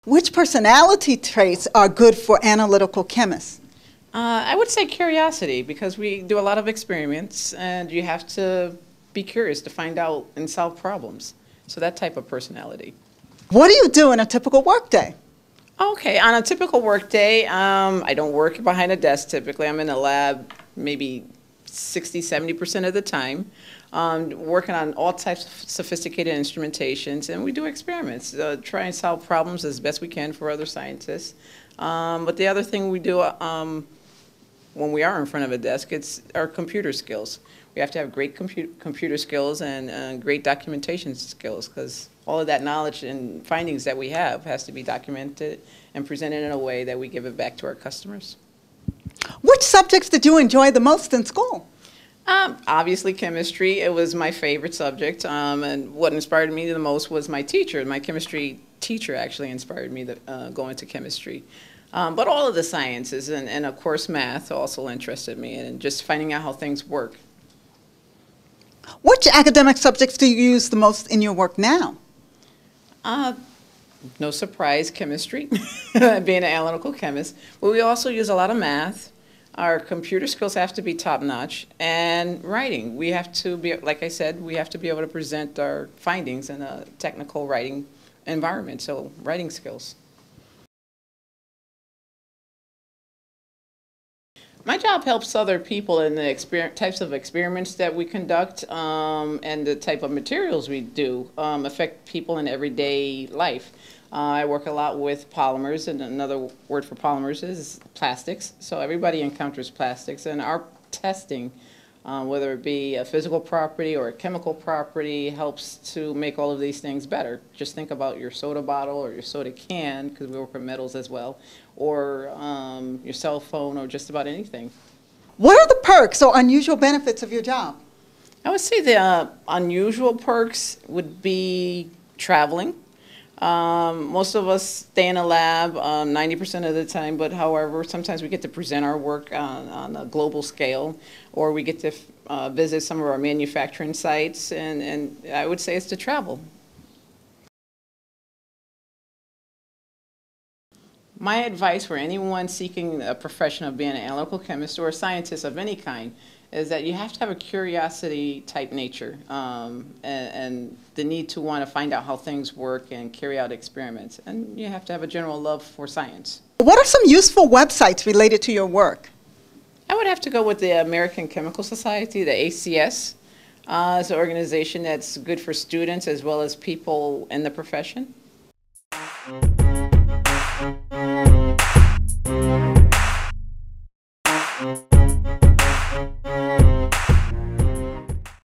Which personality traits are good for analytical chemists? I would say curiosity, because we do a lot of experiments and you have to be curious to find out and solve problems. So that type of personality. What do you do in a typical workday? Okay, on a typical workday, I don't work behind a desk typically. I'm in a lab maybe 60–70% of the time, working on all types of sophisticated instrumentations, and we do experiments, try and solve problems as best we can for other scientists. But the other thing we do when we are in front of a desk, it's our computer skills. We have to have great computer skills and great documentation skills, because all of that knowledge and findings that we have has to be documented and presented in a way that we give it back to our customers. Which subjects did you enjoy the most in school? Obviously chemistry. It was my favorite subject, and what inspired me the most was my teacher. My chemistry teacher actually inspired me to go into chemistry. But all of the sciences and of course math also interested me, and just finding out how things work. Which academic subjects do you use the most in your work now? No surprise, chemistry, being an analytical chemist. But we also use a lot of math. Our computer skills have to be top-notch, and writing. We have to be, like I said, we have to be able to present our findings in a technical writing environment, so writing skills. My job helps other people in the types of experiments that we conduct, and the type of materials we do affect people in everyday life. I work a lot with polymers, and another word for polymers is plastics. So everybody encounters plastics, and our testing, whether it be a physical property or a chemical property, helps to make all of these things better. Just think about your soda bottle or your soda can, because we work with metals as well, or your cell phone, or just about anything. What are the perks or unusual benefits of your job? I would say the unusual perks would be traveling. Most of us stay in a lab 90% of the time, but however, sometimes we get to present our work on a global scale, or we get to visit some of our manufacturing sites, and I would say it's to travel. My advice for anyone seeking a profession of being an analytical chemist or a scientist of any kind is that you have to have a curiosity type nature, and the need to want to find out how things work and carry out experiments. And you have to have a general love for science. What are some useful websites related to your work? I would have to go with the American Chemical Society, the ACS. It's an organization that's good for students as well as people in the profession.